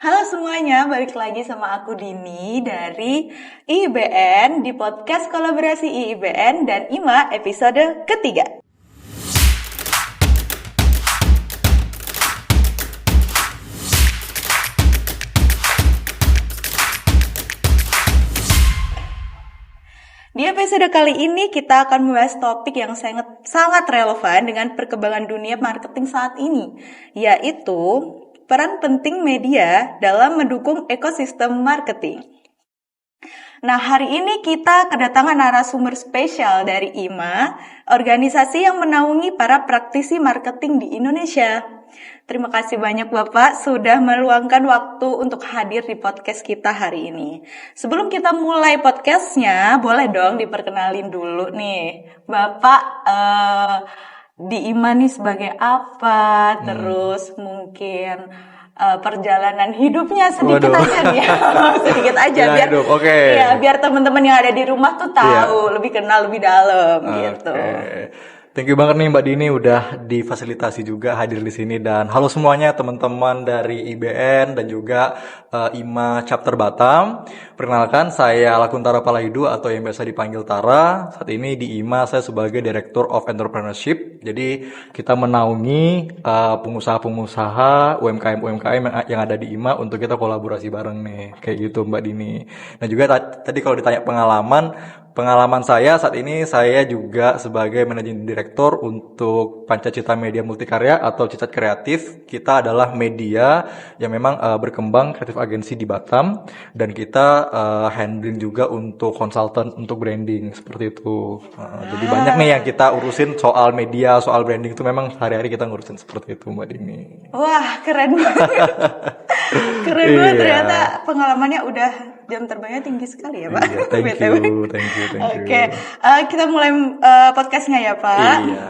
Halo semuanya, balik lagi sama aku Dini dari IIBN di podcast kolaborasi IIBN dan IMA episode ketiga. Di episode kali ini kita akan membahas topik yang sangat relevan dengan perkembangan dunia marketing saat ini, yaitu peran penting media dalam mendukung ekosistem marketing. Nah, hari ini kita kedatangan narasumber spesial dari IMA, organisasi yang menaungi para praktisi marketing di Indonesia. Terima kasih banyak Bapak sudah meluangkan waktu untuk hadir di podcast kita hari ini. Sebelum kita mulai podcastnya, boleh dong diperkenalin dulu nih. Bapak di IMA nih sebagai apa? Terus mungkin perjalanan hidupnya sedikit aja nih. Sedikit aja biar ya, biar teman-teman yang ada di rumah tuh tahu, lebih kenal lebih dalam gitu. Thank you banget nih Mbak Dini udah difasilitasi juga hadir di sini, dan halo semuanya teman-teman dari IBN dan juga IMA Chapter Batam. Perkenalkan, saya Lakuntara Palaidu atau yang biasa dipanggil Tara. Saat ini di IMA saya sebagai Director of Entrepreneurship. Jadi kita menaungi pengusaha-pengusaha UMKM yang ada di IMA untuk kita kolaborasi bareng nih, kayak gitu Mbak Dini. Nah juga tadi kalau ditanya pengalaman saya saat ini, saya juga sebagai Managing Director untuk Pancacita Media Multikarya atau Cicat Kreatif. Kita adalah media yang memang berkembang kreatif agensi di Batam, dan kita handling juga untuk konsultan untuk branding seperti itu. Jadi banyak nih yang kita urusin soal media, soal branding itu memang sehari-hari kita ngurusin seperti itu Mbak Dini. Wah, keren banget. Keren banget, ternyata pengalamannya udah jam terbangnya tinggi sekali ya Pak. Iya, thank you. Oke, kita mulai podcastnya ya Pak. Iya.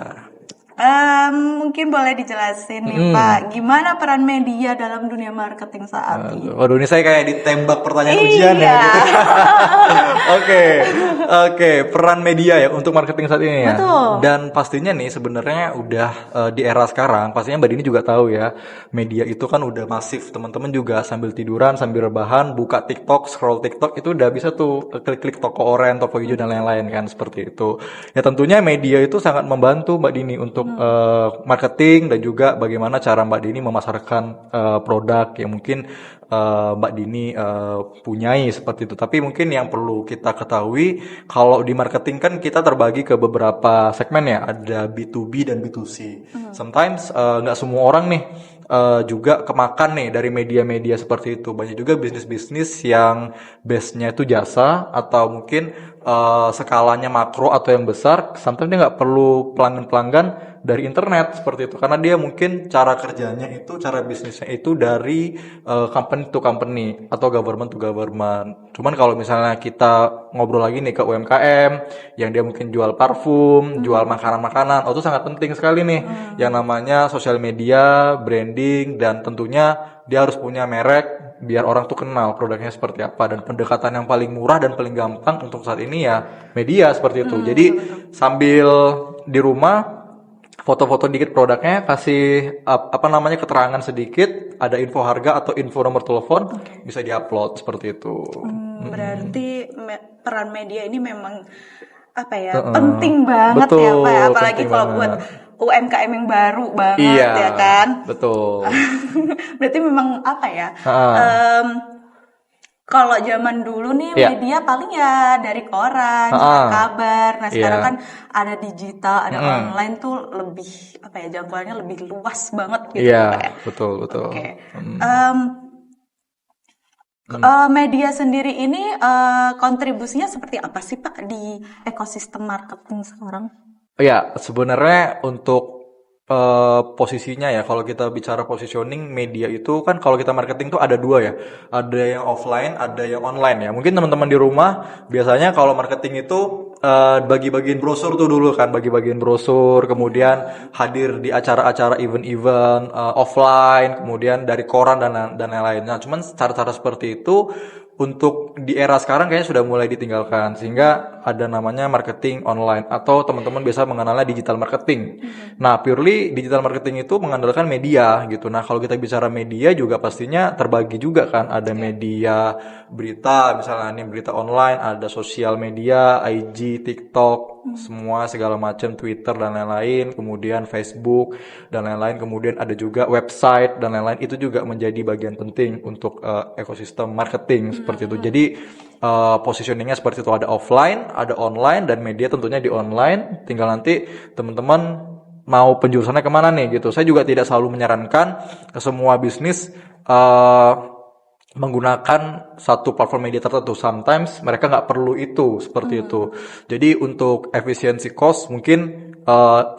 Mungkin boleh dijelasin nih Pak, gimana peran media dalam dunia marketing saat ini? Waduh, ini saya kayak ditembak pertanyaan ujian ya. Oke, peran media ya untuk marketing saat ini ya. Betul. Dan pastinya nih sebenarnya udah di era sekarang, pastinya Mbak Dini juga tahu ya, media itu kan udah masif. Teman-teman juga sambil tiduran, sambil rebahan, buka TikTok, scroll TikTok, itu udah bisa tuh klik-klik toko oren, toko hijau dan lain-lain kan, seperti itu. Ya tentunya media itu sangat membantu Mbak Dini untuk marketing, dan juga bagaimana cara Mbak Dini memasarkan produk yang mungkin Mbak Dini punyai seperti itu. Tapi mungkin yang perlu kita ketahui, kalau di marketing kan kita terbagi ke beberapa segmen ya, ada B2B dan B2C. Sometimes nggak semua orang nih juga kemakan nih dari media-media seperti itu. Banyak juga bisnis-bisnis yang base-nya itu jasa, atau mungkin skalanya makro atau yang besar. Sometimes dia nggak perlu pelanggan-pelanggan dari internet seperti itu, karena dia mungkin cara kerjanya itu, cara bisnisnya itu dari company to company atau government to government. Cuman kalau misalnya kita ngobrol lagi nih ke UMKM yang dia mungkin jual parfum, jual makanan-makanan, itu sangat penting sekali nih yang namanya sosial media, branding, dan tentunya dia harus punya merek biar orang tuh kenal produknya seperti apa. Dan pendekatan yang paling murah dan paling gampang untuk saat ini ya media seperti itu. Jadi sambil di rumah foto-foto dikit produknya, kasih keterangan sedikit, ada info harga atau info nomor telepon, bisa diupload seperti itu. Berarti peran media ini memang penting banget. Betul, ya Pak, apalagi kalau buat UMKM yang baru banget ya kan. Betul. Berarti memang kalau zaman dulu nih media paling ya dari koran, kabar. Nah sekarang kan ada digital, ada online tuh lebih jangkauannya lebih luas banget gitu Pak ya. Betul. Oke. Media sendiri ini kontribusinya seperti apa sih Pak di ekosistem marketing sekarang? Ya, sebenarnya untuk posisinya ya, kalau kita bicara positioning media itu kan, kalau kita marketing tuh ada dua ya, ada yang offline, ada yang online ya. Mungkin teman-teman di rumah biasanya kalau marketing itu bagi-bagiin brosur tuh dulu kan, bagi-bagiin brosur, kemudian hadir di acara-acara event-event offline, kemudian dari koran dan lain-lain. Nah, cuman cara-cara seperti itu untuk di era sekarang kayaknya sudah mulai ditinggalkan, sehingga ada namanya marketing online atau teman-teman biasa mengenalnya digital marketing. Nah, purely digital marketing itu mengandalkan media gitu. Nah, kalau kita bicara media juga pastinya terbagi juga kan, ada media berita, misalnya ini berita online, ada sosial media, IG, TikTok, semua segala macam, Twitter dan lain-lain, kemudian Facebook dan lain-lain, kemudian ada juga website dan lain-lain. Itu juga menjadi bagian penting untuk ekosistem marketing seperti itu. Jadi positioningnya seperti itu, ada offline, ada online, dan media tentunya di online. Tinggal nanti teman-teman mau penjurusannya kemana nih gitu. Saya juga tidak selalu menyarankan ke semua bisnis menggunakan satu platform media tertentu. Sometimes mereka nggak perlu itu seperti itu. Jadi untuk efisiensi cost mungkin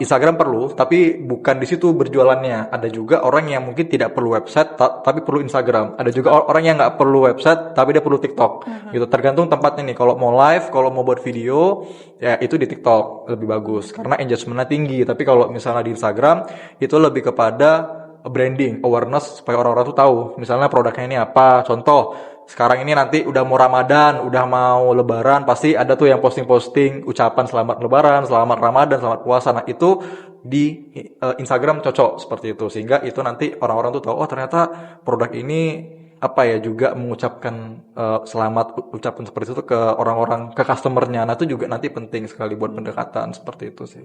Instagram perlu, tapi bukan di situ berjualannya. Ada juga orang yang mungkin tidak perlu website tapi perlu Instagram. Ada juga orang yang nggak perlu website tapi dia perlu TikTok. Gitu. Tergantung tempatnya nih. Kalau mau live, kalau mau buat video, ya itu di TikTok lebih bagus karena engagementnya tinggi. Tapi kalau misalnya di Instagram itu lebih kepada branding, awareness supaya orang-orang tuh tahu misalnya produknya ini apa. Contoh, sekarang ini nanti udah mau Ramadan, udah mau Lebaran, pasti ada tuh yang posting-posting ucapan selamat Lebaran, selamat Ramadan, selamat puasa. Nah, itu di Instagram cocok seperti itu, sehingga itu nanti orang-orang tuh tahu, oh ternyata produk ini apa ya, juga mengucapkan selamat ucapan seperti itu ke orang-orang, ke customernya. Nah, itu juga nanti penting sekali buat pendekatan seperti itu sih.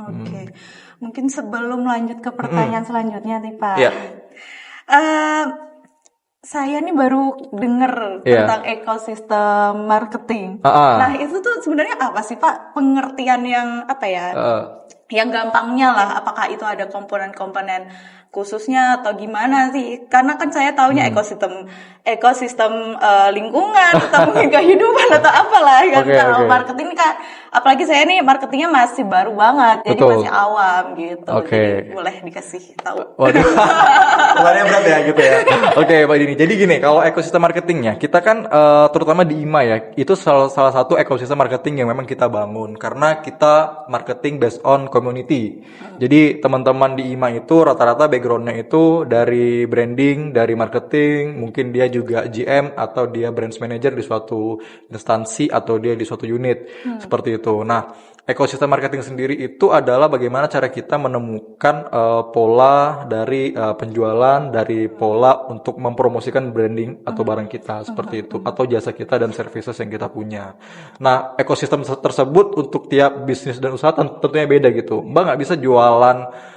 Oke. Mungkin sebelum lanjut ke pertanyaan selanjutnya nih Pak. Iya. Saya nih baru denger tentang ekosistem marketing. Nah, itu tuh sebenarnya apa sih Pak? Pengertian yang apa ya? Yang gampangnya lah, apakah itu ada komponen-komponen khususnya atau gimana sih? Karena kan saya taunya ekosistem lingkungan atau mungkin kehidupan atau apalah kan. Kalau marketing kan, apalagi saya nih marketingnya masih baru banget, jadi masih awam gitu. Jadi boleh dikasih tahu. Waduh, pertanyaannya berat ya gitu ya. Oke, Pak Dini. Jadi gini, kalau ekosistem marketingnya, kita kan terutama di IMA ya, itu salah satu ekosistem marketing yang memang kita bangun karena kita marketing based on community. Jadi teman-teman di IMA itu rata-rata backgroundnya itu dari branding, dari marketing, mungkin dia juga GM atau dia branch manager di suatu instansi atau dia di suatu unit seperti itu. Nah, ekosistem marketing sendiri itu adalah bagaimana cara kita menemukan pola dari penjualan, dari pola untuk mempromosikan branding atau barang kita seperti itu, atau jasa kita dan services yang kita punya. Nah, ekosistem tersebut untuk tiap bisnis dan usaha tentunya beda gitu. Mbak nggak bisa jualan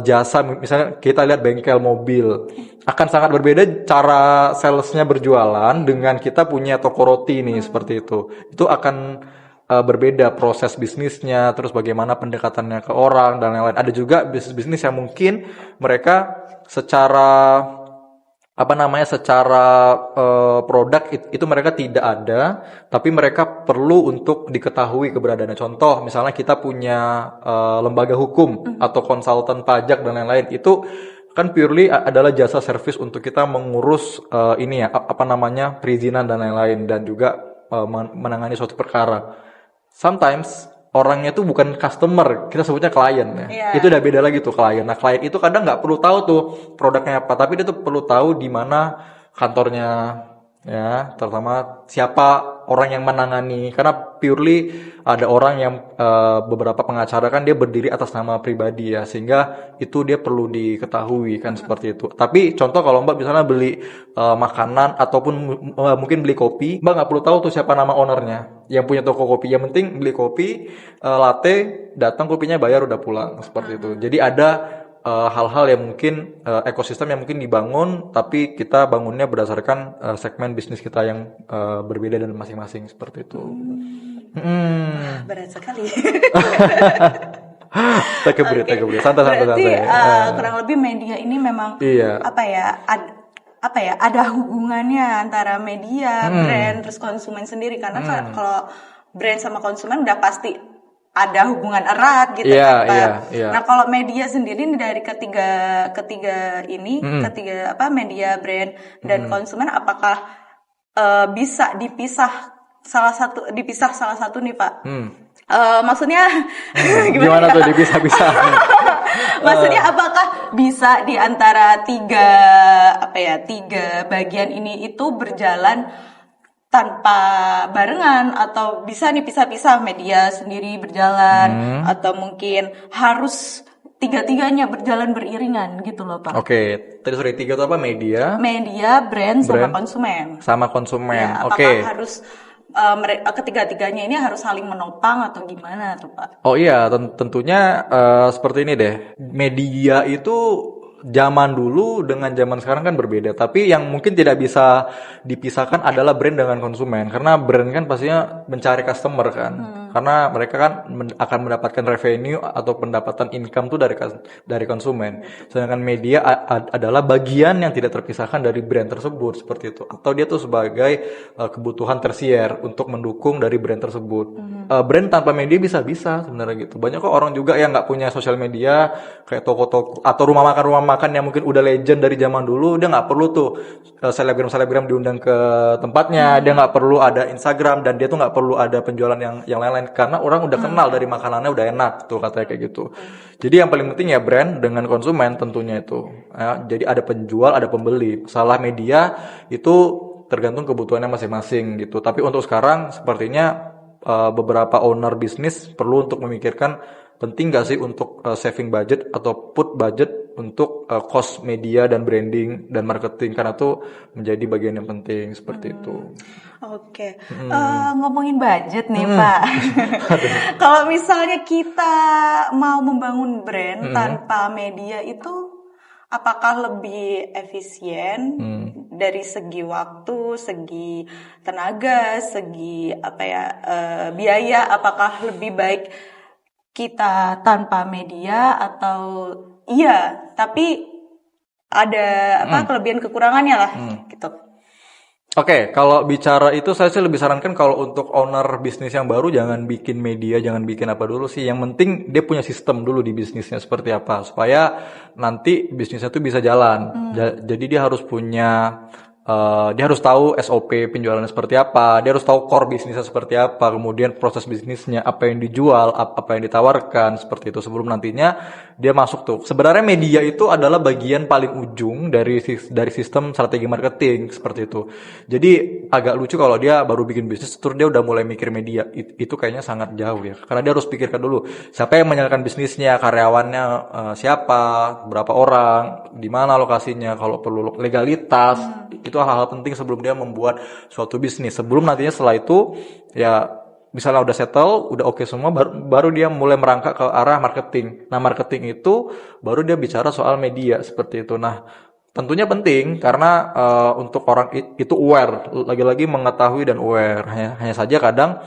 jasa, misalnya kita lihat bengkel mobil, akan sangat berbeda cara salesnya berjualan dengan kita punya toko roti nih seperti itu. Itu akan berbeda proses bisnisnya, terus bagaimana pendekatannya ke orang dan lain-lain. Ada juga bisnis-bisnis yang mungkin mereka secara produk itu mereka tidak ada, tapi mereka perlu untuk diketahui keberadaannya. Contoh, misalnya kita punya lembaga hukum atau konsultan pajak dan lain-lain, itu kan purely adalah jasa service untuk kita mengurus perizinan dan lain-lain, dan juga menangani suatu perkara. Sometimes orangnya tuh bukan customer, kita sebutnya klien ya. Itu udah beda lagi tuh klien. Nah, klien itu kadang nggak perlu tahu tuh produknya apa, tapi dia tuh perlu tahu di mana kantornya ya, terutama siapa orang yang menangani. Karena purely ada orang yang beberapa pengacara kan dia berdiri atas nama pribadi ya, sehingga itu dia perlu diketahui kan seperti itu. Tapi contoh kalau Mbak misalnya beli makanan ataupun mungkin beli kopi, Mbak nggak perlu tahu tuh siapa nama ownernya yang punya toko kopi. Yang penting beli kopi latte, datang kopinya bayar udah pulang seperti itu. Jadi ada hal-hal yang mungkin ekosistem yang mungkin dibangun, tapi kita bangunnya berdasarkan segmen bisnis kita yang berbeda dan masing-masing seperti itu. Berat sekali. Take a break. Santai. Berarti kurang lebih media ini memang ada hubungannya antara media, brand, terus konsumen sendiri. Karena kan kalau brand sama konsumen udah pasti ada hubungan erat gitu kan Pak. Nah, kalau media sendiri dari ketiga media, brand dan konsumen, apakah bisa dipisah dipisah salah satu nih Pak. Hmm. Maksudnya Gimana tuh dipisah-pisah? Maksudnya apakah bisa di antara tiga bagian ini itu berjalan tanpa barengan, atau bisa nih pisah-pisah, media sendiri berjalan atau mungkin harus tiga-tiganya berjalan beriringan gitu loh Pak. Oke, tadi tiga itu apa? Media, Brand sama konsumen. sama konsumen. Ya, apakah Oke. harus ketiga-tiganya ini harus saling menopang atau gimana tuh Pak? Oh iya, tentunya seperti ini deh. Media itu zaman dulu dengan zaman sekarang kan berbeda. Tapi yang mungkin tidak bisa dipisahkan adalah brand dengan konsumen. Karena brand kan pastinya mencari customer kan. Karena mereka kan akan mendapatkan revenue atau pendapatan income tuh dari konsumen. Sedangkan media adalah bagian yang tidak terpisahkan dari brand tersebut seperti itu. Atau dia tuh sebagai kebutuhan tersier untuk mendukung dari brand tersebut. Brand tanpa media bisa sebenarnya gitu. Banyak kok orang juga yang nggak punya sosial media, kayak toko-toko atau rumah makan yang mungkin udah legend dari zaman dulu. Dia nggak perlu tuh selebgram diundang ke tempatnya. Dia nggak perlu ada Instagram, dan dia tuh nggak perlu ada penjualan yang lain-lain, karena orang udah kenal dari makanannya, udah enak tuh katanya kayak gitu. Jadi yang paling penting ya brand dengan konsumen tentunya itu. Jadi ada penjual, ada pembeli. Salah media itu tergantung kebutuhannya masing-masing gitu. Tapi untuk sekarang sepertinya beberapa owner bisnis perlu untuk memikirkan, penting gak sih untuk saving budget atau put budget untuk cost media dan branding dan marketing, karena itu menjadi bagian yang penting seperti itu. Oke. Ngomongin budget nih Pak. Kalau misalnya kita mau membangun brand tanpa media itu, apakah lebih efisien dari segi waktu, segi tenaga, segi biaya? Apakah lebih baik kita tanpa media, atau iya tapi ada kelebihan kekurangannya lah gitu? Oke, kalau bicara itu saya sih lebih sarankan kalau untuk owner bisnis yang baru jangan bikin media, jangan bikin apa dulu sih. Yang penting dia punya sistem dulu di bisnisnya seperti apa, supaya nanti bisnisnya tuh bisa jalan. Jadi dia harus punya dia harus tahu SOP penjualannya seperti apa, dia harus tahu core bisnisnya seperti apa, kemudian proses bisnisnya, apa yang dijual, apa yang ditawarkan, seperti itu sebelum nantinya dia masuk tuh. Sebenarnya media itu adalah bagian paling ujung dari sistem strategi marketing seperti itu. Jadi agak lucu kalau dia baru bikin bisnis terus dia udah mulai mikir media. Itu kayaknya sangat jauh ya. Karena dia harus pikirkan dulu siapa yang menjalankan bisnisnya, karyawannya siapa, berapa orang, di mana lokasinya, kalau perlu legalitas. Itu hal-hal penting sebelum dia membuat suatu bisnis. Sebelum nantinya setelah itu ya misalnya udah settle, udah oke semua, baru dia mulai merangkak ke arah marketing. Nah, marketing itu baru dia bicara soal media seperti itu. Nah, tentunya penting karena untuk orang itu aware, lagi-lagi mengetahui dan aware. Hanya saja kadang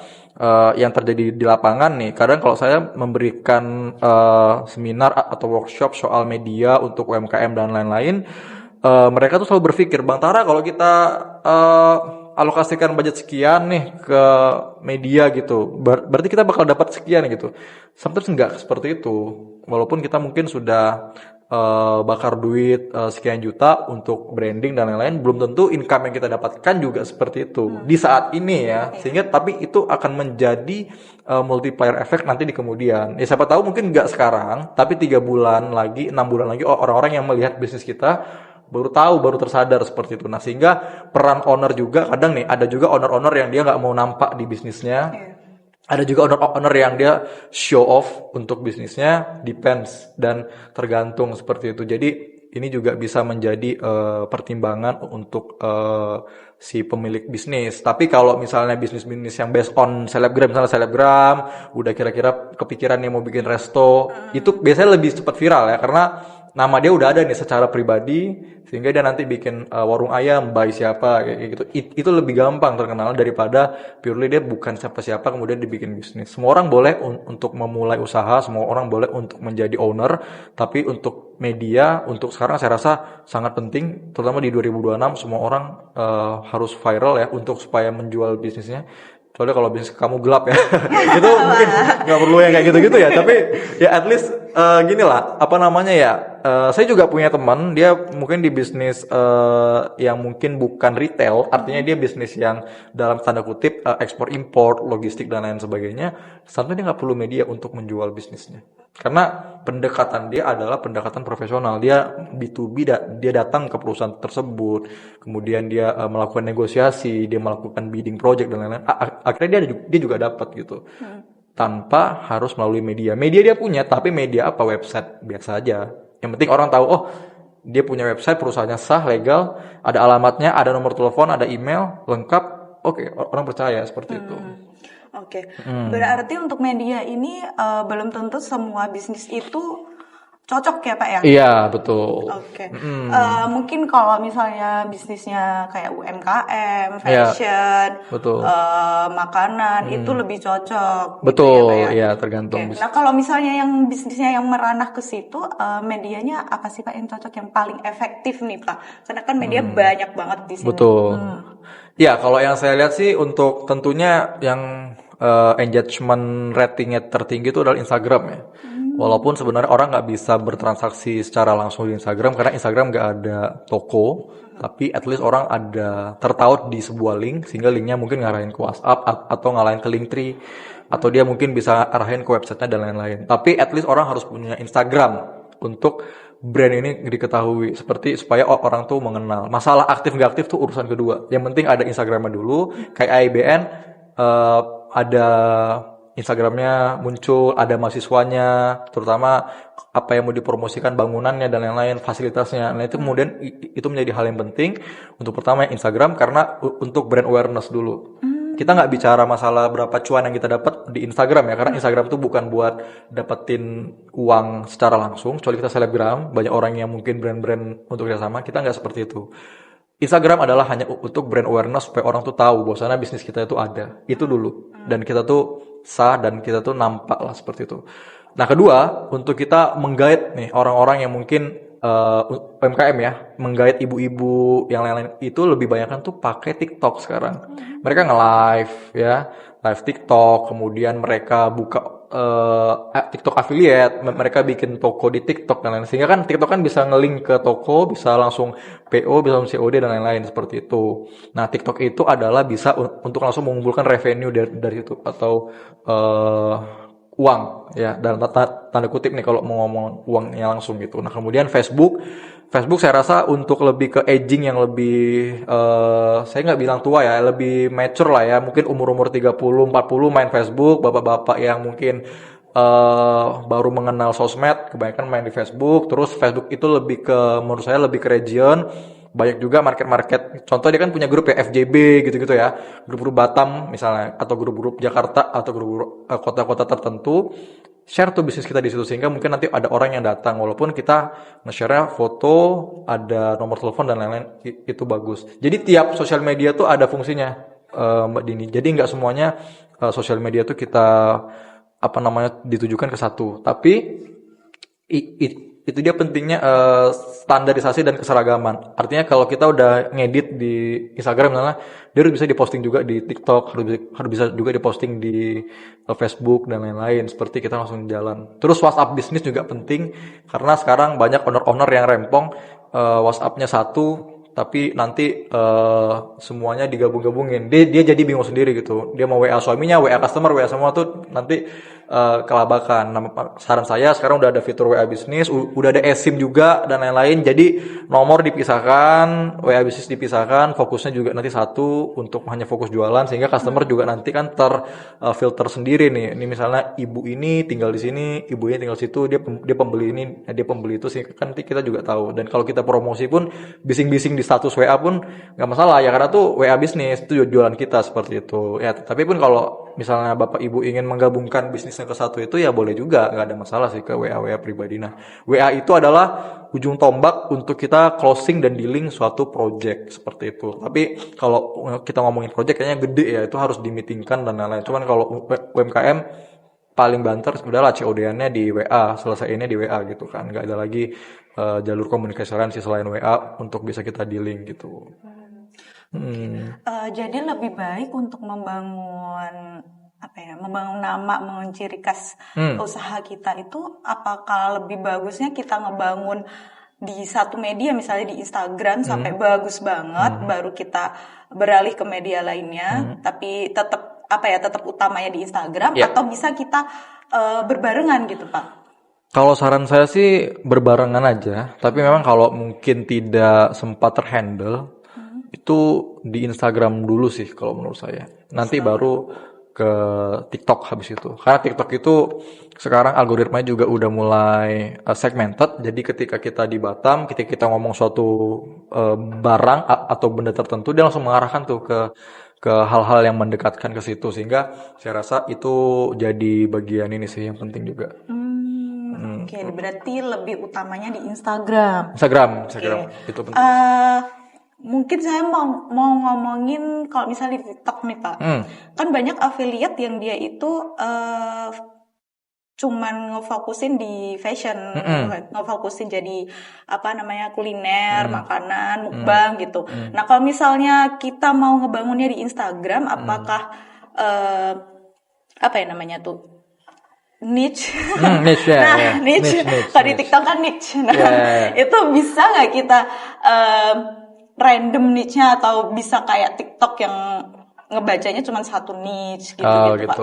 yang terjadi di lapangan nih, kadang kalau saya memberikan seminar atau workshop soal media untuk UMKM dan lain-lain, mereka tuh selalu berpikir, Bang Tara, kalau kita alokasikan budget sekian nih ke media gitu, berarti kita bakal dapat sekian gitu. Sometimes enggak seperti itu. Walaupun kita mungkin sudah bakar duit sekian juta untuk branding dan lain-lain, belum tentu income yang kita dapatkan juga seperti itu di saat ini ya. Sehingga tapi itu akan menjadi multiplier effect nanti di kemudian. Ya siapa tahu mungkin enggak sekarang, tapi 3 bulan lagi, 6 bulan lagi orang-orang yang melihat bisnis kita baru tahu, baru tersadar seperti itu. Nah, sehingga peran owner juga kadang nih, ada juga owner-owner yang dia nggak mau nampak di bisnisnya. Ada juga owner yang dia show off untuk bisnisnya, depends dan tergantung seperti itu. Jadi ini juga bisa menjadi pertimbangan untuk si pemilik bisnis. Tapi kalau misalnya bisnis-bisnis yang based on selebgram, misalnya selebgram, udah kira-kira kepikiran nih mau bikin resto, itu biasanya lebih cepat viral ya, karena nama dia udah ada nih secara pribadi, sehingga dia nanti bikin warung ayam by siapa kayak gitu. Itu lebih gampang terkenal daripada purely dia bukan siapa-siapa kemudian dibikin bisnis. Semua orang boleh untuk memulai usaha, semua orang boleh untuk menjadi owner, tapi untuk media untuk sekarang saya rasa sangat penting, terutama di 2026 semua orang harus viral ya untuk supaya menjual bisnisnya. Soalnya kalau bisnis kamu gelap ya, itu mungkin nggak perlu yang kayak gitu-gitu ya. Tapi ya at least gini lah, apa namanya ya? Saya juga punya teman, dia mungkin di bisnis yang mungkin bukan retail, artinya dia bisnis yang dalam tanda kutip ekspor impor, logistik dan lain sebagainya. Tentu dia nggak perlu media untuk menjual bisnisnya, karena pendekatan dia adalah pendekatan profesional. Dia B2B, dia datang ke perusahaan tersebut, kemudian dia melakukan negosiasi, dia melakukan bidding project dan lain-lain. Akhirnya dia juga dapat gitu, tanpa harus melalui media. Media dia punya, tapi media apa? Website biasa aja. Yang penting orang tahu, oh dia punya website, perusahaannya sah, legal, ada alamatnya, ada nomor telepon, ada email, lengkap. Oke, orang percaya seperti itu. Oke. Berarti untuk media ini belum tentu semua bisnis itu cocok ya Pak ya? Iya, betul. Oke. Mungkin kalau misalnya bisnisnya kayak UMKM, fashion, Betul. makanan itu lebih cocok. Betul, gitu ya, Pak ya? ya tergantung. Oke. Nah kalau misalnya yang bisnisnya yang meranah ke situ, medianya apa sih Pak yang cocok, yang paling efektif nih Pak? Karena kan media banyak banget di sini. Betul. Ya, kalau yang saya lihat sih untuk tentunya yang engagement ratingnya tertinggi itu adalah Instagram ya. Walaupun sebenarnya orang nggak bisa bertransaksi secara langsung di Instagram karena Instagram nggak ada toko, tapi at least orang ada tertaut di sebuah link sehingga linknya mungkin ngarahin ke WhatsApp atau ngarahin ke Linktree atau dia mungkin bisa arahin ke websitenya dan lain-lain. Tapi at least orang harus punya Instagram untuk brand ini diketahui, seperti supaya orang tuh mengenal. Masalah aktif nggak aktif tuh urusan kedua. Yang penting ada Instagramnya dulu. Kayak AIBN ada Instagramnya muncul, ada mahasiswanya, terutama apa yang mau dipromosikan, bangunannya dan lain-lain, fasilitasnya. Nah itu kemudian itu menjadi hal yang penting untuk pertama Instagram, karena untuk brand awareness dulu. Kita nggak bicara masalah berapa cuan yang kita dapat di Instagram ya, karena Instagram itu bukan buat dapetin uang secara langsung, kecuali kita selebgram, banyak orang yang mungkin brand-brand untuk kerjasama, kita nggak seperti itu. Instagram adalah hanya untuk brand awareness supaya orang tuh tahu bahwasanya bisnis kita itu ada, itu dulu, dan kita tuh sah dan kita tuh nampak lah seperti itu. Nah kedua, untuk kita menggait nih orang-orang yang mungkin UMKM ya, menggait ibu-ibu yang lain-lain, itu lebih banyak kan tuh pakai TikTok sekarang. Mereka nge-live ya, live TikTok, kemudian mereka buka TikTok affiliate, mereka bikin toko di TikTok dan lain-lain. Sehingga kan TikTok kan bisa nge-link ke toko, bisa langsung PO, bisa langsung COD dan lain-lain seperti itu. Nah, TikTok itu adalah bisa untuk langsung mengumpulkan revenue dari situ atau uang ya, dalam tanda kutip nih kalau mau ngomong uangnya langsung gitu. Nah, kemudian Facebook saya rasa untuk lebih ke aging yang lebih saya nggak bilang tua ya, lebih mature lah ya, mungkin umur 30 40 main Facebook, bapak-bapak yang mungkin baru mengenal sosmed kebanyakan main di Facebook. Terus Facebook itu lebih ke, menurut saya lebih ke region. Banyak juga market-market, contoh dia kan punya grup ya, FJB gitu-gitu ya, grup-grup Batam misalnya, atau grup-grup Jakarta, atau grup-grup kota-kota tertentu, share tuh bisnis kita di situ, sehingga mungkin nanti ada orang yang datang, walaupun kita nge-share foto, ada nomor telepon dan lain-lain, itu bagus. Jadi tiap sosial media tuh ada fungsinya, Mbak Dini, jadi nggak semuanya sosial media tuh kita, apa namanya, ditujukan ke satu, tapi itu dia pentingnya standarisasi dan keseragaman. Artinya kalau kita udah ngedit di Instagram misalnya, dia harus bisa diposting juga di TikTok, harus bisa juga diposting di Facebook dan lain-lain, seperti kita langsung jalan. Terus WhatsApp bisnis juga penting, karena sekarang banyak owner-owner yang rempong WhatsApp-nya satu, tapi nanti semuanya digabung-gabungin. Dia jadi bingung sendiri gitu. Dia mau WA suaminya, WA customer, WA semua tuh nanti kelabakan. Nah, saran saya sekarang udah ada fitur WA bisnis, udah ada eSIM juga dan lain-lain. Jadi nomor dipisahkan, WA bisnis dipisahkan, fokusnya juga nanti satu untuk hanya fokus jualan, sehingga customer juga nanti kan terfilter sendiri nih. Ini misalnya ibu ini tinggal di sini, ibu ini tinggal situ, dia pembeli ini, dia pembeli itu sih, kan nanti kita juga tahu. Dan kalau kita promosi pun bising-bising di status WA pun nggak masalah ya, karena tuh WA bisnis itu jualan kita seperti itu ya. Tapi pun kalau misalnya bapak ibu ingin menggabungkan bisnisnya ke satu, itu ya boleh juga, nggak ada masalah sih ke WA pribadi. Nah, WA itu adalah ujung tombak untuk kita closing dan dealing suatu project seperti itu. Tapi kalau kita ngomongin project kayaknya gede ya, itu harus dimitingkan dan lain-lain. Cuman kalau UMKM paling banter udahlah COD-annya di WA, selesaiinnya di WA gitu kan, nggak ada lagi jalur komunikasi lain sih selain WA untuk bisa kita dealing gitu. Jadi lebih baik untuk membangun nama, membangun ciri khas usaha kita itu, apakah lebih bagusnya kita ngebangun di satu media, misalnya di Instagram sampai bagus banget, baru kita beralih ke media lainnya, tapi tetap utamanya di Instagram, atau bisa kita berbarengan gitu, Pak? Kalau saran saya sih berbarengan aja, tapi memang kalau mungkin tidak sempat terhandle, itu di Instagram dulu sih kalau menurut saya. Nanti baru ke TikTok habis itu. Karena TikTok itu sekarang algoritmanya juga udah mulai segmented, jadi ketika kita di Batam, ketika kita ngomong suatu barang atau benda tertentu, dia langsung mengarahkan tuh ke hal-hal yang mendekatkan ke situ, sehingga saya rasa itu jadi bagian ini sih yang penting juga. Oke, berarti lebih utamanya di Instagram. Instagram itu penting. Mungkin saya mau ngomongin kalau misalnya di TikTok nih, Pak. Kan banyak affiliate yang dia itu cuman ngefokusin di fashion, ngefokusin jadi kuliner, makanan, mukbang gitu. Nah, kalau misalnya kita mau ngebangunnya di Instagram, apakah niche. Niche ya. Nah, niche. Kalau di TikTok kan niche. Nah, itu bisa nggak kita random niche-nya, atau bisa kayak TikTok yang ngebacanya cuma satu niche gitu, Pak?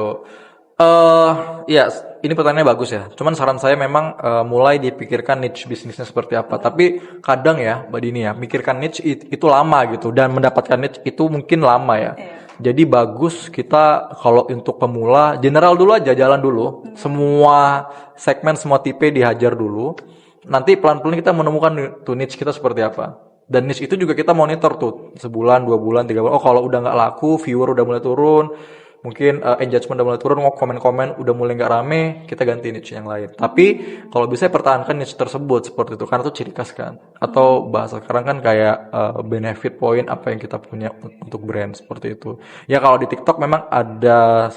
Ya, ini pertanyaannya bagus ya. Cuman saran saya memang mulai dipikirkan niche bisnisnya seperti apa. Tapi kadang ya, Mbak Dini ya, mikirkan niche itu lama gitu, dan mendapatkan niche itu mungkin lama ya. Jadi bagus kita kalau untuk pemula general dulu aja, jalan dulu. Semua segmen, semua tipe dihajar dulu. Nanti pelan-pelan kita menemukan tuh niche kita seperti apa. Dan niche itu juga kita monitor tuh sebulan, 2 bulan, 3 bulan. Oh, kalau udah nggak laku, viewer udah mulai turun, mungkin engagement udah mulai turun, komen-komen udah mulai nggak rame, kita ganti niche yang lain. Tapi kalau bisa pertahankan niche tersebut seperti itu, karena itu ciri khas kan. Atau bahasa sekarang kan kayak benefit point apa yang kita punya untuk brand seperti itu. Ya kalau di TikTok memang ada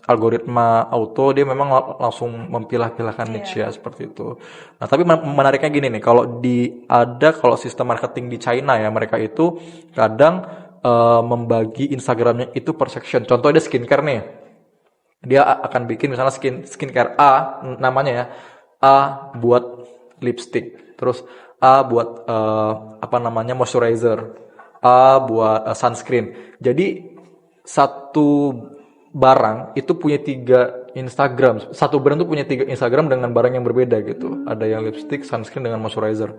algoritma auto, dia memang langsung mempilah-pilahkan niche ya seperti itu. Nah, tapi menariknya gini nih, kalau sistem marketing di China ya, mereka itu kadang membagi Instagramnya itu per section. Contohnya dia skincare nih, dia akan bikin misalnya skincare A namanya ya, A buat lipstick, terus A buat moisturizer, A buat sunscreen. Jadi satu barang itu punya 3 Instagram. Satu brand tuh punya 3 Instagram dengan barang yang berbeda gitu. Ada yang lipstick, sunscreen dengan moisturizer.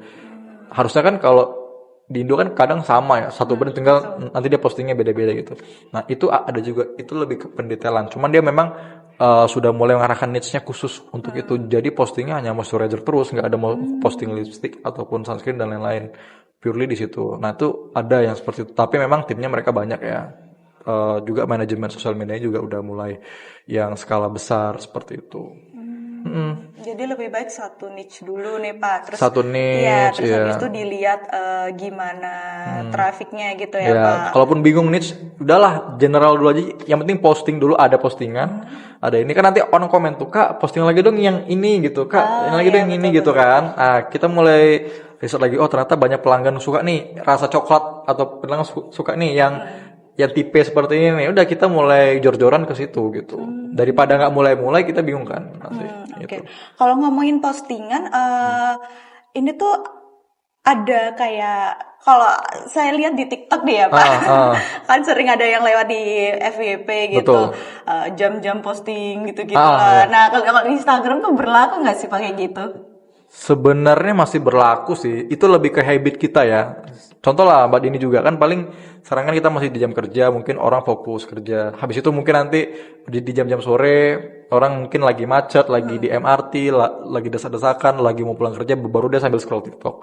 Harusnya kan kalau di Indo kan kadang sama ya, satu brand tinggal nanti dia postingnya beda-beda gitu. Nah, itu ada juga, itu lebih ke pendetailan. Cuman dia memang sudah mulai mengarahkan niche-nya khusus untuk itu. Jadi postingnya hanya moisturizer terus, nggak ada mau posting lipstick ataupun sunscreen dan lain-lain. Purely di situ. Nah, itu ada yang seperti itu. Tapi memang timnya mereka banyak ya. Juga manajemen sosial media juga udah mulai yang skala besar seperti itu. Jadi lebih baik satu niche dulu nih, Pak. Terus satu niche, terus habis itu dilihat gimana trafiknya gitu ya, ya, Pak. Kalaupun bingung niche, udahlah general dulu aja. Yang penting posting dulu, ada postingan, ada ini kan nanti orang komen tuh, Kak posting lagi dong yang ini gitu, Kak yang lagi dong yang ini gitu kan. Nah, kita mulai riset lagi, oh ternyata banyak pelanggan suka nih rasa coklat, atau pelanggan suka nih yang tipe seperti ini. Udah kita mulai jor-joran ke situ gitu. Daripada nggak mulai-mulai kita bingung kan nanti. Oke. Kalau ngomongin postingan, ini tuh ada kayak, kalau saya lihat di TikTok deh ya, Pak. Kan sering ada yang lewat di FYP gitu. Jam-jam posting gitu-gitu lah. Nah, kalau di Instagram tuh berlaku nggak sih pakai gitu? Sebenarnya masih berlaku sih. Itu lebih ke habit kita ya. Contoh lah Mbak Dini juga kan, paling sekarang kan kita masih di jam kerja, mungkin orang fokus kerja. Habis itu mungkin nanti di jam-jam sore orang mungkin lagi macet, lagi di MRT, lagi desak-desakan, lagi mau pulang kerja, baru dia sambil scroll TikTok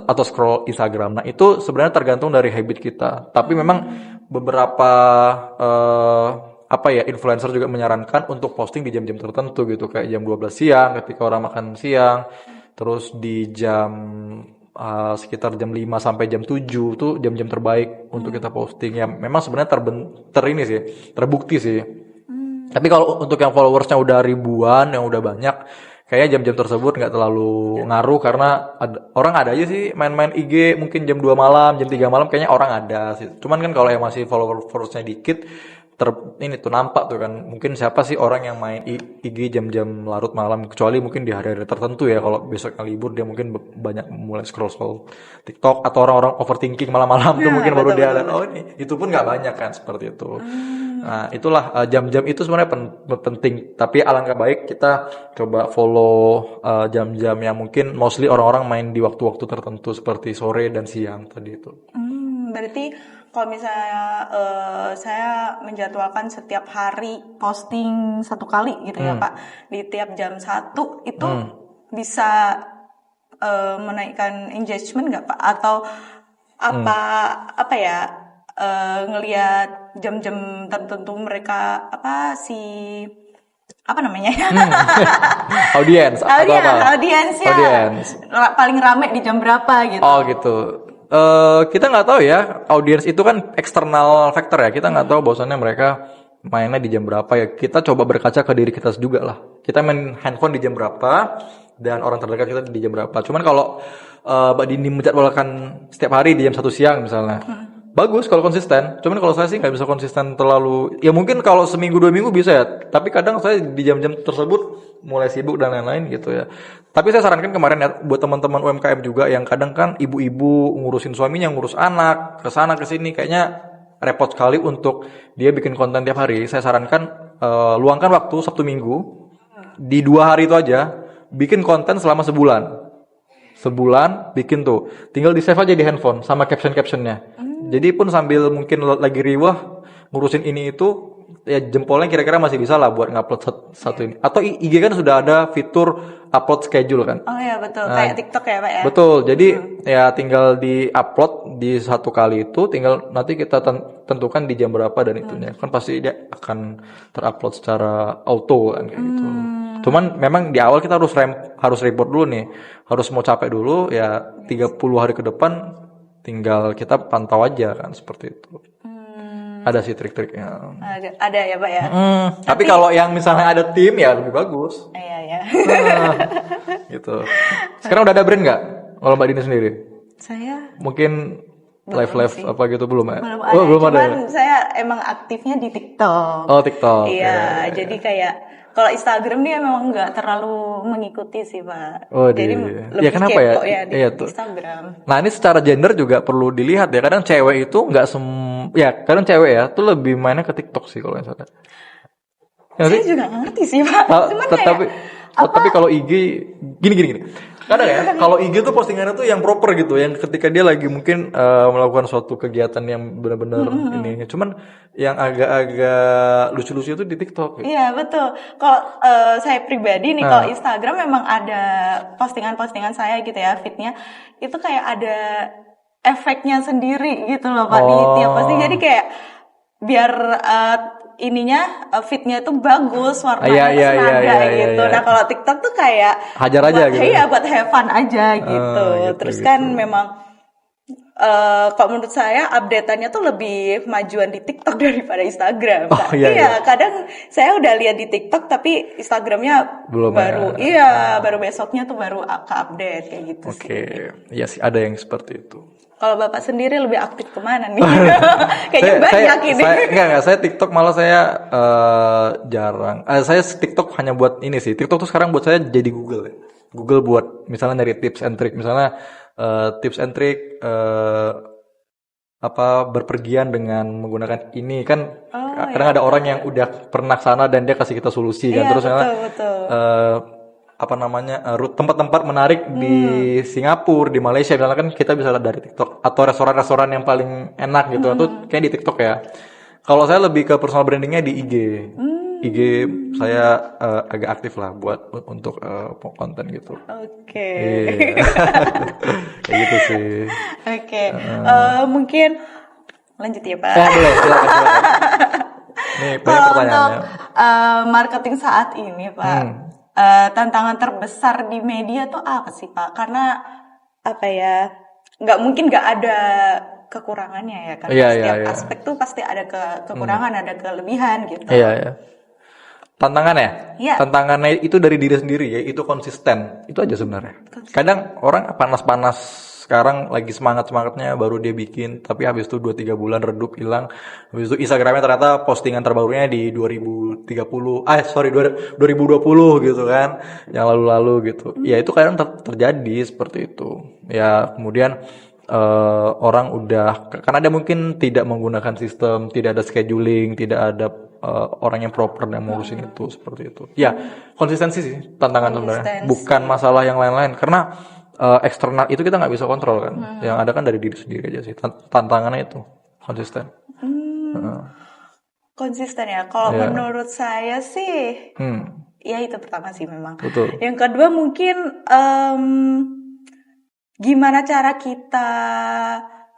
atau scroll Instagram. Nah, itu sebenarnya tergantung dari habit kita. Tapi memang beberapa influencer juga menyarankan untuk posting di jam-jam tertentu gitu, kayak jam 12 siang ketika orang makan siang. Terus di jam sekitar jam 5 sampai jam 7 tuh jam-jam terbaik untuk kita posting. Ya memang sebenarnya terbukti sih. Tapi kalau untuk yang followersnya udah ribuan, yang udah banyak, kayaknya jam-jam tersebut nggak terlalu ngaruh karena orang ada aja sih main-main IG mungkin jam 2 malam, jam 3 malam kayaknya orang ada sih. Cuman kan kalau yang masih followersnya dikit ini tuh nampak tuh kan mungkin siapa sih orang yang main IG jam-jam larut malam kecuali mungkin di hari-hari tertentu ya kalau besoknya libur dia mungkin banyak mulai scroll TikTok atau orang-orang overthinking malam-malam tuh mungkin baru dia lihat oh ini itu pun nggak banyak kan seperti itu. Nah itulah jam-jam itu sebenarnya penting tapi alangkah baik kita coba follow jam-jam yang mungkin mostly orang-orang main di waktu-waktu tertentu seperti sore dan siang tadi itu. Berarti kalau misalnya saya menjadwalkan setiap hari posting 1 kali gitu ya Pak, di tiap jam 1 itu bisa menaikkan engagement nggak Pak? Atau apa ya ngelihat jam-jam tertentu mereka apa namanya? Audiens atau apa? Audiens paling rame di jam berapa gitu? Oh gitu. Kita nggak tahu ya, audiens itu kan eksternal factor ya. Kita nggak tahu bahwasannya mereka mainnya di jam berapa ya. Kita coba berkaca ke diri kita juga lah. Kita main handphone di jam berapa dan orang terdekat kita di jam berapa. Cuman kalau Mbak Dini menjadwalkan setiap hari di jam 1 siang misalnya, bagus kalau konsisten. Cuman kalau saya sih nggak bisa konsisten terlalu. Ya mungkin kalau seminggu 2 minggu bisa ya. Tapi kadang saya di jam-jam tersebut mulai sibuk dan lain-lain gitu ya. Tapi saya sarankan kemarin ya buat teman-teman UMKM juga yang kadang kan ibu-ibu ngurusin suaminya, ngurus anak, ke sana ke sini kayaknya repot sekali untuk dia bikin konten tiap hari. Saya sarankan luangkan waktu Sabtu Minggu di 2 hari itu aja bikin konten selama sebulan bikin tuh. Tinggal di save aja di handphone sama caption-captionnya. Jadi pun sambil mungkin lagi riwah ngurusin ini itu ya jempolnya kira-kira masih bisa lah buat ngupload satu ini. Atau IG kan sudah ada fitur upload schedule kan. Oh ya betul, kayak TikTok ya Pak ya. Betul. Jadi ya tinggal di upload di 1 kali itu tinggal nanti kita tentukan di jam berapa dan itunya. Kan pasti dia akan terupload secara auto kan kayak gitu. Cuman memang di awal kita harus report dulu nih. Harus mau capek dulu ya 30 hari ke depan tinggal kita pantau aja kan seperti itu. Ada sih trik-triknya. Ada ya Pak ya. Tapi kalau yang misalnya ada tim ya lebih bagus. Iya. Gitu. Sekarang udah ada brand nggak? Kalau Mbak Dini sendiri? Saya mungkin live apa gitu belum ya? Belum ada. Cuman saya emang aktifnya di TikTok. Oh TikTok. Iya. Jadi kayak kalau Instagram dia memang nggak terlalu mengikuti sih Pak. Oh, jadi lebih kenapa kepo ya di tuh. Instagram. Nah ini secara gender juga perlu dilihat ya. Kadang cewek itu nggak kadang cewek ya tuh lebih mainnya ke TikTok sih kalau misalnya. Saya juga nggak ngerti sih Pak. Cuman tapi kalau IG gini. Kadang ya kalau IG tuh postingannya tuh yang proper gitu, yang ketika dia lagi mungkin melakukan suatu kegiatan yang benar-benar ini. Cuman yang agak-agak lucu-lucu itu di TikTok. Gitu. Iya betul. Kalau saya pribadi nih kalau Instagram memang ada postingan-postingan saya gitu ya feednya itu kayak ada efeknya sendiri gitu loh Pak di tiap posting. Jadi kayak biar feednya itu bagus warnanya senada gitu. Nah kalau TikTok tuh kayak hajar aja gitu. Iya buat have fun aja gitu. Terus kan memang kalau menurut saya update-annya tuh lebih majuan di TikTok daripada Instagram. Iya, kadang saya udah lihat di TikTok tapi Instagramnya belum baru baru besoknya tuh baru ke-update kayak gitu sih. Oke, iya sih ada yang seperti itu. Kalau Bapak sendiri lebih aktif kemana nih? Kayaknya banyak ini. Enggak, saya TikTok malah saya jarang. Saya TikTok hanya buat ini sih. TikTok tuh sekarang buat saya jadi Google ya. Google buat misalnya nyari tips and trick. Misalnya tips and trick berpergian dengan menggunakan ini kan kadang ada orang yang udah pernah sana dan dia kasih kita solusi kan. Terus betul. Tempat-tempat menarik di Singapura, di Malaysia misalnya kan kita bisa lihat dari TikTok atau restoran-restoran yang paling enak gitu itu kayak di TikTok ya. Kalau saya lebih ke personal brandingnya di IG. IG saya agak aktif lah buat untuk konten gitu. Oke. Kayak gitu sih. Oke. Mungkin lanjut ya Pak. Boleh, silakan. Nih banyak pertanyaannya. Untuk marketing saat ini Pak. Tantangan terbesar di media tuh apa sih Pak? Karena nggak mungkin nggak ada kekurangannya ya karena setiap aspek tuh pasti ada kekurangan, ada kelebihan gitu. Iya. Tantangannya? Iya. Tantangannya itu dari diri sendiri ya, itu konsisten. Itu aja sebenarnya. Kadang orang panas-panas sekarang lagi semangat-semangatnya baru dia bikin, tapi habis itu 2-3 bulan redup hilang. Habis itu Instagramnya ternyata postingan terbarunya di 2020 gitu kan, yang lalu-lalu gitu. Ya itu kadang terjadi seperti itu. Ya kemudian orang udah, karena dia mungkin tidak menggunakan sistem, tidak ada scheduling, tidak ada orang yang proper yang ngurusin itu seperti itu. Ya konsistensi sih tantangan sebenarnya, bukan masalah yang lain-lain karena eksternal itu kita nggak bisa kontrol kan. Yang ada kan dari diri sendiri aja sih. Tantangannya itu konsisten. Konsisten ya. Kalau menurut saya sih, ya itu pertama sih memang. Betul. Yang kedua mungkin gimana cara kita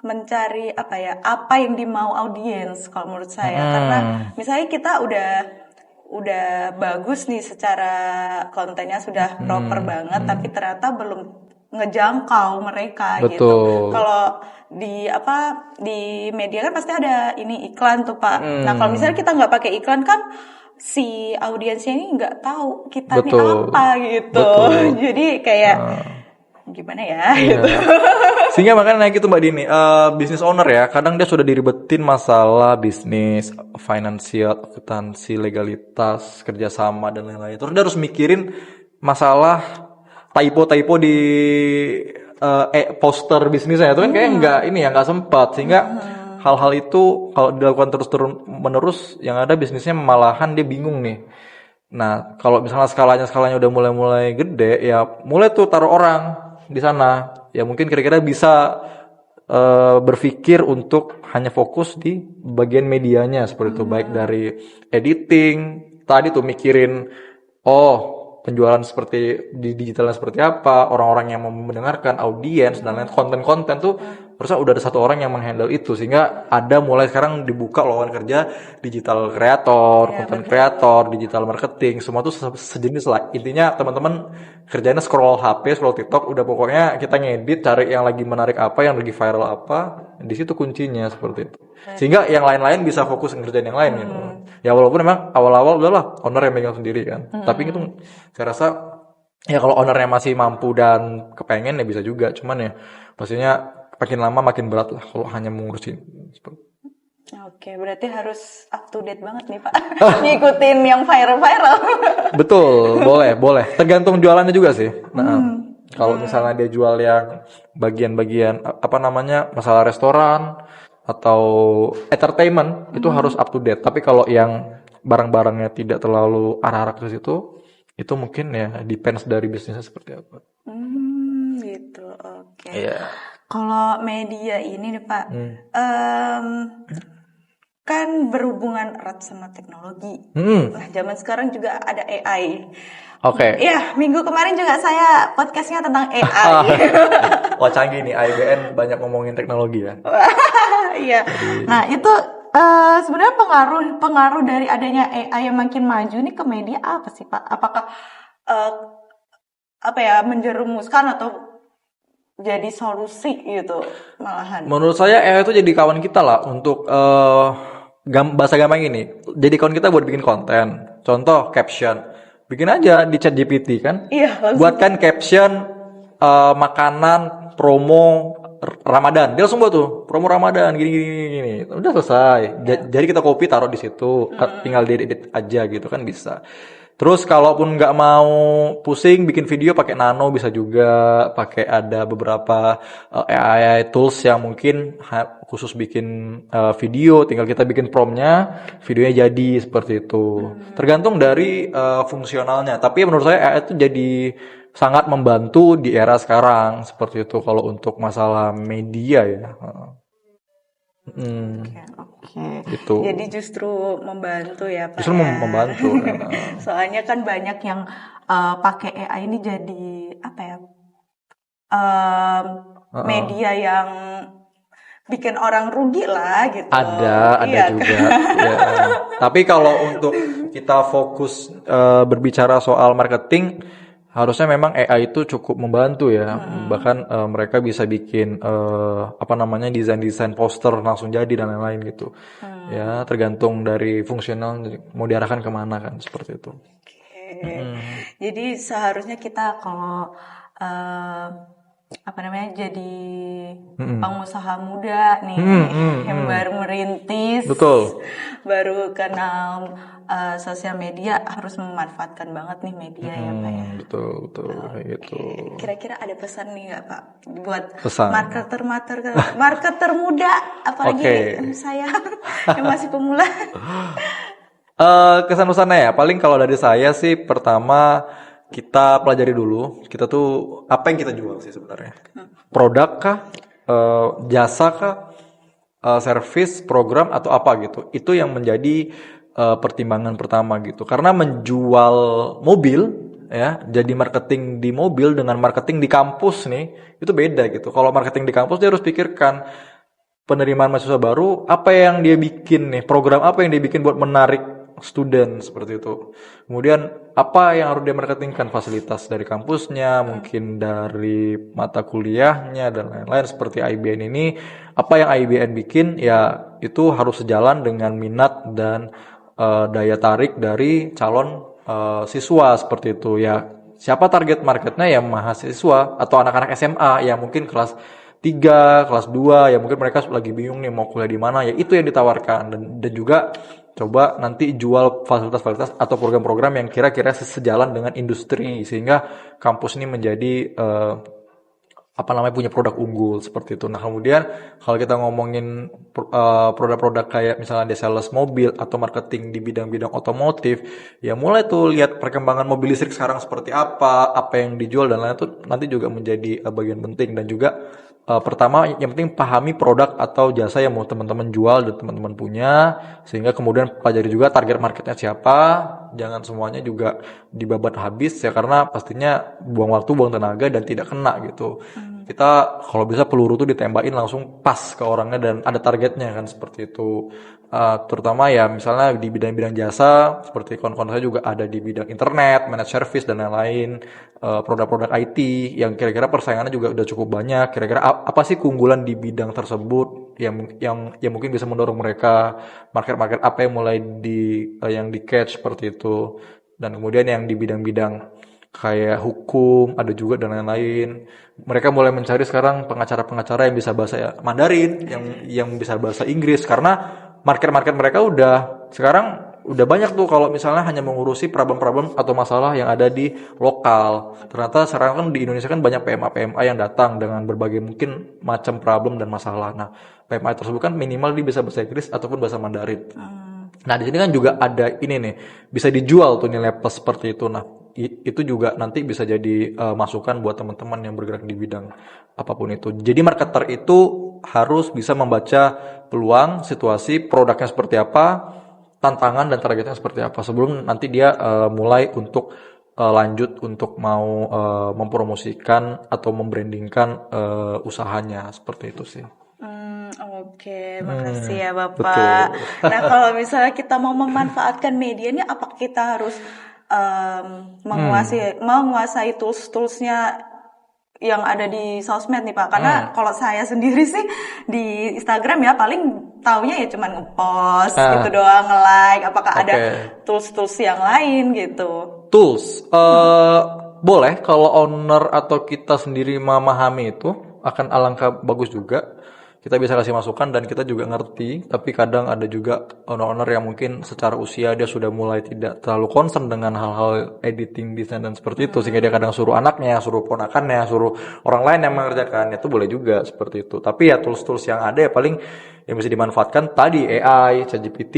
mencari apa yang dimau audiens kalau menurut saya. Karena misalnya kita udah bagus nih secara kontennya sudah proper banget, tapi ternyata belum ngejangkau mereka. Betul. Gitu. Kalau di media kan pasti ada ini iklan tuh Pak. Nah kalau misalnya kita nggak pakai iklan kan si audiensnya ini nggak tahu kita ini apa gitu. Jadi kayak gimana ya? Gitu. Sehingga makanya naik itu Mbak Dini, business owner ya, kadang dia sudah diribetin masalah bisnis, financial, akuntansi, legalitas, kerjasama dan lain-lain. Terus dia harus mikirin masalah typo di poster bisnisnya itu kan kayak nggak sempat, sehingga hal-hal itu kalau dilakukan terus-menerus yang ada bisnisnya malahan dia bingung nih. Nah kalau misalnya skalanya udah mulai gede ya mulai tuh taruh orang di sana ya mungkin kira-kira bisa berpikir untuk hanya fokus di bagian medianya seperti itu, baik dari editing tadi tuh mikirin penjualan seperti di digitalnya seperti apa, orang-orang yang mau mendengarkan, audiens dan lain konten-konten tuh harusnya udah ada satu orang yang menghandle itu, sehingga ada mulai sekarang dibuka lowongan kerja digital kreator, konten kreator, digital marketing, semua tuh sejenis lah. Intinya teman-teman kerjanya scroll HP, scroll TikTok, udah pokoknya kita ngedit, cari yang lagi menarik apa, yang lagi viral apa, di situ kuncinya seperti itu. Sehingga yang lain-lain bisa fokus ngerjain yang lain gitu. Ya walaupun memang awal-awal udahlah owner yang megang sendiri kan. Tapi itu saya rasa ya kalau ownernya masih mampu dan kepengen ya bisa juga. Cuman ya pastinya makin lama makin berat lah kalau hanya mengurusin. Oke, berarti harus up to date banget nih Pak. Ngikutin yang viral-viral. Betul, boleh. Tergantung jualannya juga sih. Nah, kalau misalnya dia jual yang bagian-bagian masalah restoran atau entertainment itu harus up to date. Tapi kalau yang barang-barangnya tidak terlalu arah-arah ke situ, itu mungkin ya depends dari bisnisnya seperti apa. Gitu. Oke. Iya. Kalau media ini nih Pak, kan berhubungan erat sama teknologi. Nah, zaman sekarang juga ada AI. Oke. Iya, minggu kemarin juga saya podcastnya tentang AI. Wah canggih nih, IBN banyak ngomongin teknologi ya. Iya. Nah itu sebenarnya pengaruh dari adanya AI yang makin maju nih ke media apa sih Pak? Apakah menjerumuskan atau jadi solusi gitu malahan? Menurut saya AI itu jadi kawan kita lah untuk bahasa gampang ini. Jadi kawan kita buat bikin konten. Contoh caption. Bikin aja di ChatGPT kan. Iya. Buatkan caption makanan promo Ramadan. Dia langsung buat tuh promo Ramadan gini. Udah selesai. Jadi kita copy taruh di situ. Tinggal diedit aja gitu kan bisa. Terus kalaupun nggak mau pusing bikin video pakai Nano bisa juga, pakai ada beberapa AI tools yang mungkin khusus bikin video, tinggal kita bikin promptnya, videonya jadi seperti itu. Tergantung dari fungsionalnya. Tapi menurut saya AI itu jadi sangat membantu di era sekarang seperti itu kalau untuk masalah media ya. Oke. Gitu. Jadi justru membantu ya Pak. Justru membantu. Soalnya kan banyak yang pakai AI ini jadi media yang bikin orang rugi lah gitu. Ada juga. Ya. Tapi kalau untuk kita fokus berbicara soal marketing, Harusnya memang AI itu cukup membantu ya. Bahkan mereka bisa bikin desain-desain poster langsung jadi dan lain-lain gitu. Ya, tergantung dari fungsional mau diarahkan kemana kan seperti itu. Oke. Jadi seharusnya kita kalau jadi pengusaha muda nih yang baru merintis, Betul. baru kenal sosial media, harus memanfaatkan banget nih media ya Pak ya. Betul kayak gitu. Kira-kira ada pesan nih nggak Pak buat Pesan. marketer muda, apalagi saya yang masih pemula? Kesan-pesannya ya, paling kalau dari saya sih pertama kita pelajari dulu, kita tuh apa yang kita jual sih sebenarnya. Produk kah, jasa kah, service, program atau apa gitu. Itu yang menjadi pertimbangan pertama gitu. Karena menjual mobil ya, jadi marketing di mobil dengan marketing di kampus nih, itu beda gitu. Kalau marketing di kampus dia harus pikirkan penerimaan mahasiswa baru, apa yang dia bikin nih, program apa yang dia bikin buat menarik student seperti itu. Kemudian apa yang harus dia marketingkan, fasilitas dari kampusnya, mungkin dari mata kuliahnya dan lain-lain seperti IBN ini. Apa yang IBN bikin ya itu harus sejalan dengan minat dan daya tarik dari calon siswa seperti itu ya. Siapa target marketnya ya mahasiswa atau anak-anak SMA yang mungkin kelas 3, kelas 2 ya mungkin mereka lagi bingung nih mau kuliah di mana ya, itu yang ditawarkan dan juga coba nanti jual fasilitas-fasilitas atau program-program yang kira-kira sejalan dengan industri sehingga kampus ini menjadi punya produk unggul seperti itu. Nah, kemudian kalau kita ngomongin produk-produk kayak misalnya dia sales mobil atau marketing di bidang-bidang otomotif, ya mulai tuh lihat perkembangan mobil listrik sekarang seperti apa yang dijual dan lain-lain itu nanti juga menjadi bagian penting. Dan juga pertama yang penting pahami produk atau jasa yang mau teman-teman jual dan teman-teman punya, sehingga kemudian pelajari juga target marketnya siapa. Jangan semuanya juga dibabat habis ya, karena pastinya buang waktu, buang tenaga dan tidak kena gitu. Kita kalau bisa peluru tuh ditembakin langsung pas ke orangnya dan ada targetnya kan seperti itu. Terutama ya misalnya di bidang-bidang jasa seperti kawan-kawan saya juga ada di bidang internet, managed service dan lain-lain, produk-produk IT yang kira-kira persaingannya juga udah cukup banyak. Kira-kira apa sih keunggulan di bidang tersebut yang mungkin bisa mendorong mereka, market apa yang mulai yang di catch seperti itu. Dan kemudian yang di bidang-bidang kayak hukum ada juga dan lain-lain. Mereka mulai mencari sekarang pengacara-pengacara yang bisa bahasa Mandarin, yang bisa bahasa Inggris, karena market mereka sekarang udah banyak tuh kalau misalnya hanya mengurusi problem-problem atau masalah yang ada di lokal. Ternyata sekarang kan di Indonesia kan banyak PMA yang datang dengan berbagai mungkin macam problem dan masalah. Nah, PMA tersebut kan minimal dia bisa bahasa Inggris ataupun bahasa Mandarin. Nah, di sini kan juga ada ini nih, bisa dijual tuh nilai plus seperti itu. Nah, itu juga nanti bisa jadi masukan buat teman-teman yang bergerak di bidang apapun itu. Jadi marketer itu harus bisa membaca peluang, situasi, produknya seperti apa, tantangan dan targetnya seperti apa sebelum nanti dia mulai untuk lanjut untuk mau mempromosikan atau membrandingkan usahanya seperti itu sih. Oke, makasih ya Bapak. Betul. Nah, kalau misalnya kita mau memanfaatkan media ini, apa kita harus menguasai tools-toolsnya yang ada di sosmed nih Pak? Karena kalau saya sendiri sih di Instagram ya paling taunya ya cuman nge-post gitu doang, nge-like. Apakah ada tools-tools yang lain gitu? Tools, boleh kalau owner atau kita sendiri memahami itu akan alangkah bagus juga. Kita bisa kasih masukan dan kita juga ngerti, tapi kadang ada juga owner-owner yang mungkin secara usia dia sudah mulai tidak terlalu concern dengan hal-hal editing, desain dan seperti itu, sehingga dia kadang suruh anaknya, suruh ponakannya, suruh orang lain yang mengerjakan. Itu boleh juga seperti itu. Tapi ya tools-tools yang ada ya paling yang bisa dimanfaatkan tadi AI, ChatGPT,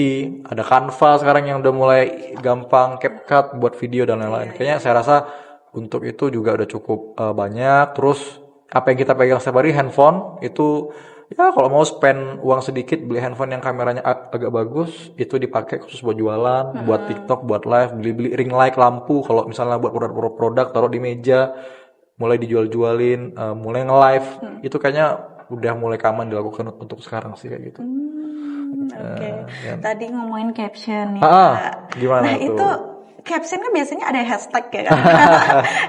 ada Canva sekarang yang udah mulai gampang, CapCut buat video dan lain-lain. Kayaknya saya rasa untuk itu juga udah cukup banyak. Terus apa yang kita pegang setiap hari, handphone itu ya kalau mau spend uang sedikit beli handphone yang kameranya agak bagus, itu dipakai khusus buat jualan, buat TikTok, buat live, beli ring light, lampu. Kalau misalnya buat produk taruh di meja, mulai dijual-jualin, mulai nge-live, itu kayaknya udah mulai common dilakukan untuk sekarang sih kayak gitu. Oke. Tadi ngomongin caption nih. Gimana Nah, tuh? itu caption kan biasanya ada hashtag ya kan.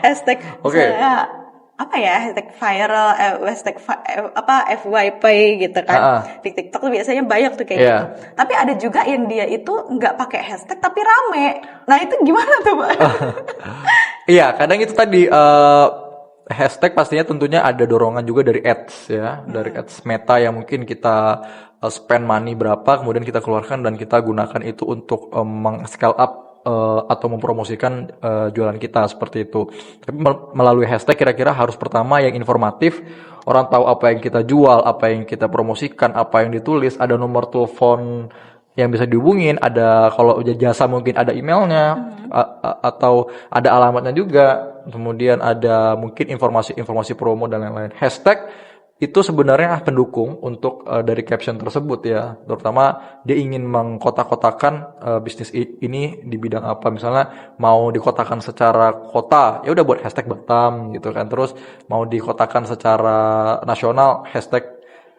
Hashtag Oke. misalnya apa ya, hashtag viral, hashtag FYP gitu kan. Di TikTok tuh biasanya banyak tuh kayak gitu. Tapi ada juga yang dia itu nggak pakai hashtag tapi rame. Nah itu gimana tuh Pak? Iya, kadang itu tadi hashtag pastinya tentunya ada dorongan juga dari ads ya, dari ads Meta yang mungkin kita spend money berapa, kemudian kita keluarkan dan kita gunakan itu untuk meng-scale up atau mempromosikan jualan kita seperti itu. Tapi melalui hashtag kira-kira harus pertama yang informatif, orang tahu apa yang kita jual, apa yang kita promosikan, apa yang ditulis, ada nomor telepon yang bisa dihubungin, ada kalau jasa mungkin ada emailnya atau ada alamatnya juga, kemudian ada mungkin informasi promo dan lain-lain. Hashtag itu sebenarnya pendukung untuk dari caption tersebut ya, terutama dia ingin mengkotak-kotakan bisnis ini di bidang apa, misalnya mau dikotakan secara kota ya udah buat hashtag Batam gitu kan, terus mau dikotakan secara nasional hashtag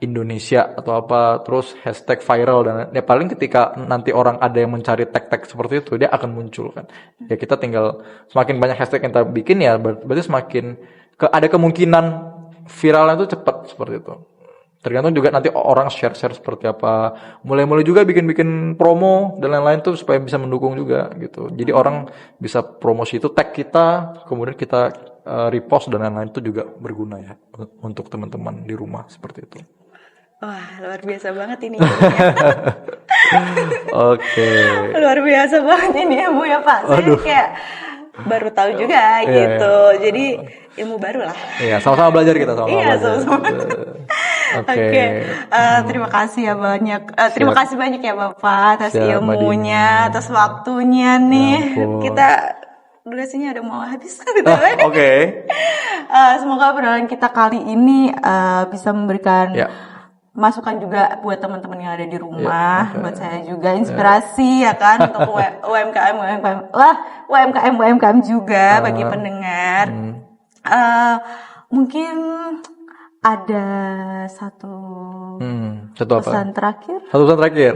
Indonesia atau apa, terus hashtag viral, dan ya paling ketika nanti orang ada yang mencari tag-tag seperti itu dia akan muncul kan. Ya kita tinggal semakin banyak hashtag yang kita bikin ya berarti semakin ada kemungkinan viralnya itu cepat seperti itu. Tergantung juga nanti orang share seperti apa. Mulai-mulai juga bikin promo dan lain-lain tuh supaya bisa mendukung juga gitu. Jadi orang bisa promosi itu tag kita, kemudian kita repost dan lain-lain itu juga berguna ya untuk teman-teman di rumah seperti itu. Wah, luar biasa banget ini. Oke. Luar biasa banget ini ya Bu ya Pak. Saya kayak baru tahu juga gitu. Jadi ilmu baru lah. Iya, sama-sama belajar kita sama-sama belajar. Sama-sama. Oke. Terima kasih ya banyak. Terima kasih banyak ya Bapak atas ilmunya, atas waktunya nih. Kita durasinya udah mau habis gitu. Oke. Semoga obrolan kita kali ini bisa memberikan masukan juga buat teman-teman yang ada di rumah, buat saya juga inspirasi ya kan untuk UMKM juga bagi pendengar. Mungkin ada satu pesan terakhir. Satu pesan terakhir.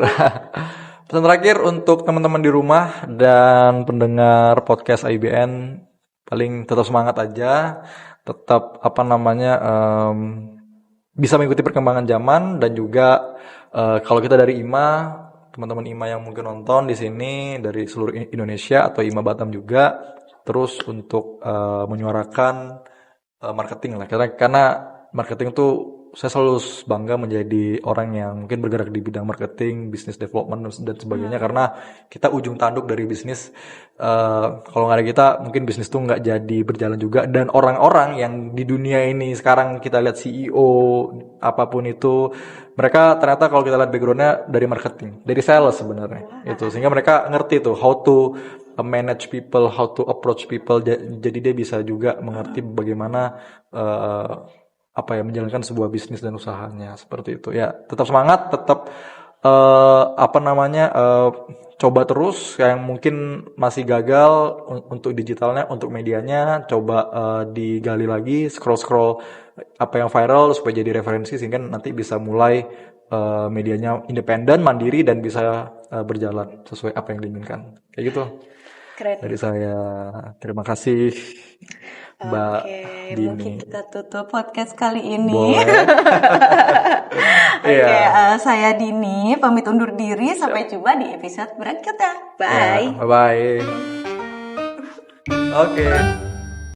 Pesan terakhir untuk teman-teman di rumah dan pendengar podcast IBN, paling tetap semangat aja, tetap bisa mengikuti perkembangan zaman, dan juga kalau kita dari IMA, teman-teman IMA yang mungkin nonton di sini dari seluruh Indonesia atau IMA Batam juga, terus untuk menyuarakan marketing lah, karena marketing tuh saya selalu bangga menjadi orang yang mungkin bergerak di bidang marketing, business development dan sebagainya, karena kita ujung tanduk dari bisnis. Kalau nggak ada kita, mungkin bisnis tuh nggak jadi berjalan juga. Dan orang-orang yang di dunia ini sekarang kita lihat CEO apapun itu, mereka ternyata kalau kita lihat backgroundnya dari marketing, dari sales sebenarnya. Itu sehingga mereka ngerti tuh how to manage people, how to approach people. Jadi dia bisa juga mengerti bagaimana menjalankan sebuah bisnis dan usahanya seperti itu ya. Tetap semangat, tetap coba terus. Yang mungkin masih gagal untuk digitalnya, untuk medianya, coba digali lagi, scroll apa yang viral supaya jadi referensi, sehingga nanti bisa mulai medianya independen, mandiri, dan bisa berjalan sesuai apa yang diinginkan. Kayak gitu. Keren. Dari saya, terima kasih Mbak Dini. Mungkin kita tutup podcast kali ini. Boleh. Saya Dini pamit undur diri. Sampai jumpa di episode berikutnya. Bye. Bye. Oke.